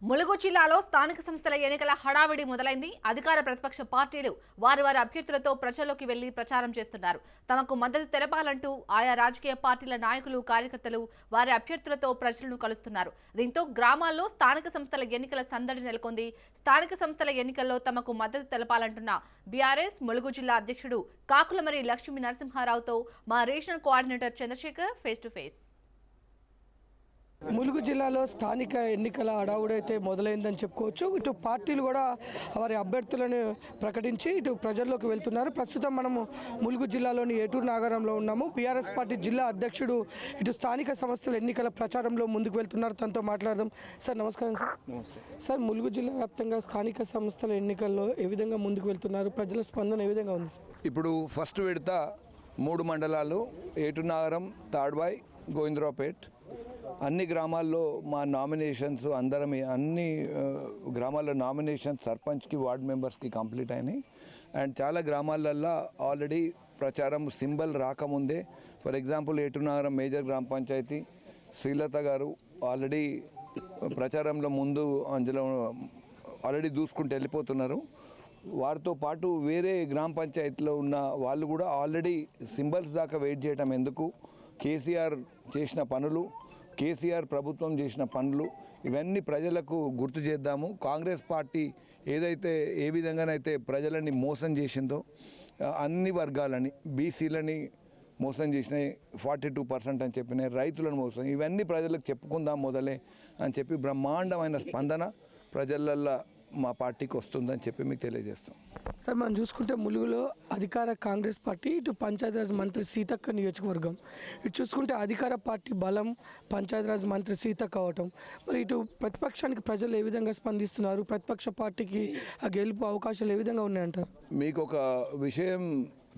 ములుగు జిల్లాలో స్థానిక సంస్థల ఎన్నికల హడావిడి మొదలైంది. అధికార ప్రతిపక్ష పార్టీలు వారి అభ్యర్థులతో ప్రజల్లోకి వెళ్లి ప్రచారం చేస్తున్నారు. తమకు మద్దతు తెలపాలంటూ ఆయా రాజకీయ పార్టీల నాయకులు, కార్యకర్తలు వారి అభ్యర్థులతో ప్రజలను కలుస్తున్నారు. దీంతో గ్రామాల్లో స్థానిక సంస్థల ఎన్నికల సందడి నెలకొంది. స్థానిక సంస్థల ఎన్నికల్లో తమకు మద్దతు తెలపాలంటున్న బీఆర్ఎస్ ములుగు జిల్లా అధ్యక్షుడు కాకులమరి లక్ష్మీ నరసింహారావుతో మా regional coordinator Chandrashekar face to face. Mulugu జిల్లాలో స్థానిక ఎన్నికల అడావుడైతే మొదలైందని చెప్పుకోవచ్చు. ఇటు పార్టీలు కూడా వారి అభ్యర్థులను ప్రకటించి ఇటు ప్రజల్లోకి వెళ్తున్నారు. ప్రస్తుతం మనము ములుగు జిల్లాలోని ఏటూరు నాగరంలో ఉన్నాము. బీఆర్ఎస్ పార్టీ జిల్లా అధ్యక్షుడు ఇటు స్థానిక సంస్థల ఎన్నికల ప్రచారంలో ముందుకు వెళ్తున్నారు. తనతో మాట్లాడదాం. సార్ నమస్కారం. సార్ ములుగు జిల్లా వ్యాప్తంగా స్థానిక సంస్థల ఎన్నికల్లో ఏ విధంగా ముందుకు వెళ్తున్నారు? ప్రజల స్పందన ఏ విధంగా ఉంది? ఇప్పుడు ఫస్ట్ విడత 3 మండలాలు ఏటూరు నాగరం, తాడ్వాయ్, గోవిందరావుపేట్ అన్ని గ్రామాల్లో మా నామినేషన్స్ అన్ని గ్రామాల్లో నామినేషన్స్ సర్పంచ్కి, వార్డ్ మెంబర్స్కి కంప్లీట్ అయినాయి. అండ్ చాలా గ్రామాలల్లో ఆల్రెడీ ప్రచారం సింబల్ రాకముందే, for example Eturu Nagaram major గ్రామ పంచాయతీ శ్రీలత గారు ఆల్రెడీ ప్రచారంలో ముందు అందులో ఆల్రెడీ దూసుకుంటూ వెళ్ళిపోతున్నారు. వారితో పాటు వేరే గ్రామ పంచాయతీలో ఉన్న వాళ్ళు కూడా ఆల్రెడీ సింబల్స్ దాకా వెయిట్ చేయడం ఎందుకు, కేసీఆర్ చేసిన పనులు, కేసీఆర్ ప్రభుత్వం చేసిన పనులు ఇవన్నీ ప్రజలకు గుర్తు చేద్దాము. కాంగ్రెస్ పార్టీ ఏ విధంగానైతే ప్రజలని మోసం చేసిందో, అన్ని వర్గాలని, బీసీలని మోసం చేసినాయి, 42% అని చెప్పినాయి, రైతులను మోసం, ఇవన్నీ ప్రజలకు చెప్పుకుందాం మొదలే అని చెప్పి బ్రహ్మాండమైన స్పందన ప్రజలల్లో మా పార్టీకి వస్తుందని చెప్పి మీకు తెలియజేస్తాం. సార్ మనం చూసుకుంటే ములుగులో అధికార కాంగ్రెస్ పార్టీ, ఇటు పంచాయతీరాజ్ మంత్రి సీతక్క నియోజకవర్గం, ఇటు చూసుకుంటే అధికార పార్టీ బలం పంచాయతీరాజ్ మంత్రి సీతక్క అవటం, మరి ఇటు ప్రతిపక్షానికి ప్రజలు ఏ విధంగా స్పందిస్తున్నారు? ప్రతిపక్ష పార్టీకి ఆ గెలుపు అవకాశాలు ఏ విధంగా ఉన్నాయంటారు? మీకు ఒక విషయం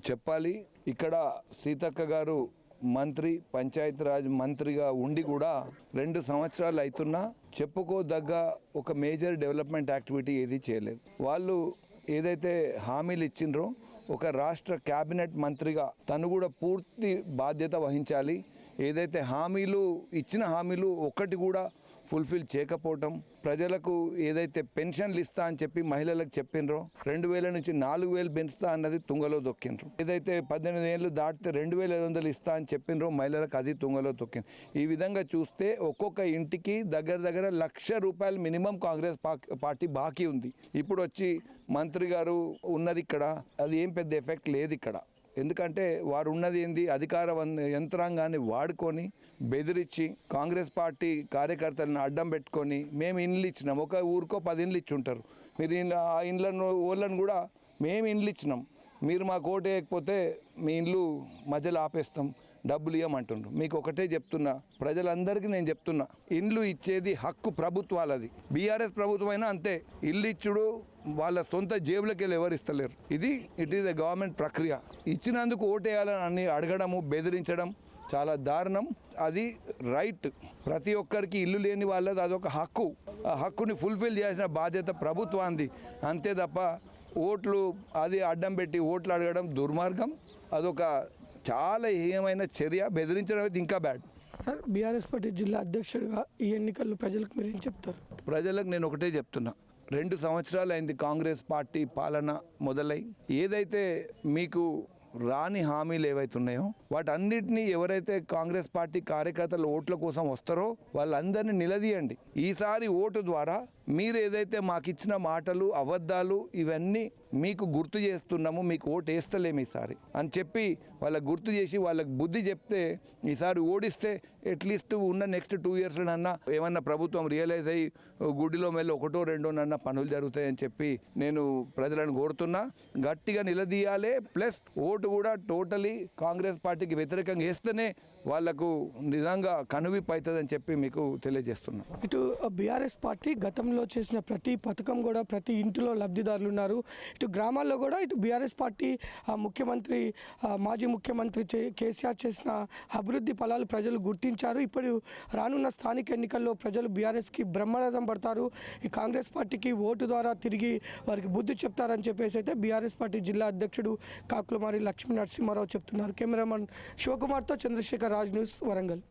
చెప్పాలి. ఇక్కడ సీతక్క గారు మంత్రి, పంచాయతీరాజ్ మంత్రిగా ఉండి కూడా 2 సంవత్సరాలు అవుతున్నా చెప్పుకోదగ్గ ఒక మేజర్ డెవలప్మెంట్ యాక్టివిటీ ఏది చేయలేదు. వాళ్ళు ఏదైతే హామీలు ఇచ్చిండ్రో ఒక రాష్ట్ర క్యాబినెట్ మంత్రిగా తను కూడా పూర్తి బాధ్యత వహించాలి. ఏదైతే ఇచ్చిన హామీలు ఒక్కటి కూడా ఫుల్ఫిల్ చేయకపోవటం, ప్రజలకు ఏదైతే పెన్షన్లు ఇస్తా అని చెప్పి మహిళలకు చెప్పిండ్రో 2000 నుంచి 4000 పెంచుతా అన్నది తుంగలో దొక్కిండ్రు. ఏదైతే 18 ఏళ్ళు దాటితే 2500 ఇస్తా అని చెప్పిండ్రో మహిళలకు అది తుంగలో దొక్కిండ్రు. ఈ విధంగా చూస్తే ఒక్కొక్క ఇంటికి దగ్గర ₹1,00,000 మినిమం కాంగ్రెస్ పార్టీ బాకీ ఉంది. ఇప్పుడు వచ్చి మంత్రి గారు ఉన్నది ఇక్కడ, అది ఏం పెద్ద ఎఫెక్ట్ లేదు ఇక్కడ. ఎందుకంటే వారు ఉన్నది ఏంది, అధికార యంత్రాంగాన్ని వాడుకొని బెదిరించి కాంగ్రెస్ పార్టీ కార్యకర్తలను అడ్డం పెట్టుకొని మేము ఇండ్లు ఇచ్చినాం, ఒక ఊరికో 10 ఇండ్లు ఇచ్చి ఉంటారు, మీరు ఆ ఇండ్లను ఓళ్ళను కూడా మేము ఇండ్లు ఇచ్చినాం, మీరు మాకు ఓటు వేయకపోతే మీ ఇండ్లు మధ్యలో ఆపేస్తాం, డబ్బులు ఇవ్వమంటుండ్రు. మీకు ఒకటే చెప్తున్నా, ప్రజలందరికీ నేను చెప్తున్నా, ఇండ్లు ఇచ్చేది హక్కు ప్రభుత్వాలది. బీఆర్ఎస్ ప్రభుత్వం అయినా అంతే, ఇల్లు ఇచ్చుడు వాళ్ళ సొంత జేబులకి వెళ్ళి ఎవరు ఇస్తలేరు. ఇట్ ఈస్ ఎ గవర్నమెంట్ ప్రక్రియ. ఇచ్చినందుకు ఓటేయాలని అడగడము, బెదిరించడం చాలా దారుణం. అది రైట్, ప్రతి ఒక్కరికి ఇల్లు లేని వాళ్ళది అదొక హక్కు. ఆ హక్కుని ఫుల్ఫిల్ చేసిన బాధ్యత ప్రభుత్వానికి. అంతే తప్ప ఓట్లు అది అడ్డం పెట్టి ఓట్లు అడగడం దుర్మార్గం, అదొక చాలా హేయమైన చర్య. బెదిరించడం అయితే ఇంకా బ్యాడ్. సార్ బీఆర్ఎస్ పార్టీ జిల్లా అధ్యక్షుడిగా ఈ ఎన్నికల్లో ప్రజలకు మీరు ఏం చెప్తారు? ప్రజలకు నేను ఒకటే చెప్తున్నా, 2 సంవత్సరాలు అయింది కాంగ్రెస్ పార్టీ పాలన మొదలై. ఏదైతే మీకు రాని హామీలు ఏవైతే ఉన్నాయో వాటన్నిటినీ ఎవరైతే కాంగ్రెస్ పార్టీ కార్యకర్తలు ఓట్ల కోసం వస్తారో వాళ్ళందరినీ నిలదీయండి. ఈసారి ఓటు ద్వారా మీరు ఏదైతే మాకు ఇచ్చిన మాటలు, అబద్ధాలు ఇవన్నీ మీకు గుర్తు చేస్తున్నాము, మీకు ఓటు వేస్తలేము ఈసారి అని చెప్పి వాళ్ళకు గుర్తు చేసి వాళ్ళకి బుద్ధి చెప్తే ఈసారి ఓడిస్తే అట్లీస్ట్ ఉన్న నెక్స్ట్ 2 ఇయర్స్లోనన్నా ఏమన్నా ప్రభుత్వం రియలైజ్ అయ్యి గుడిలో మెల్లి 1, 2 పనులు జరుగుతాయని చెప్పి నేను ప్రజలను కోరుతున్నా. గట్టిగా నిలదీయాలి. ప్లస్ ఓటు కూడా టోటలీ కాంగ్రెస్ పార్టీకి వ్యతిరేకంగా వేస్తేనే వాళ్లకు నిజంగా కనువిప్పు అవుతుందని చెప్పి మీకు తెలియజేస్తున్నాం. ఇటు బీఆర్ఎస్ పార్టీ గతంలో చేసిన ప్రతి పథకం కూడా ప్రతి ఇంటిలో లబ్ధిదారులు ఉన్నారు. ఇటు గ్రామాల్లో కూడా ఇటు బీఆర్ఎస్ పార్టీ మాజీ ముఖ్యమంత్రి కేసీఆర్ చేసిన అభివృద్ధి ఫలాలు ప్రజలు గుర్తించారు. ఇప్పుడు రానున్న స్థానిక ఎన్నికల్లో ప్రజలు బీఆర్ఎస్కి బ్రహ్మరథం పడతారు. ఈ కాంగ్రెస్ పార్టీకి ఓటు ద్వారా తిరిగి వారికి బుద్ధి చెప్తారని చెప్పేసి అయితే బీఆర్ఎస్ పార్టీ జిల్లా అధ్యక్షుడు కాకులమారి లక్ష్మీ నరసింహారావు చెప్తున్నారు. కెమెరామన్ శివకుమార్తో చంద్రశేఖర్, రాజ్ న్యూస్, వరంగల్.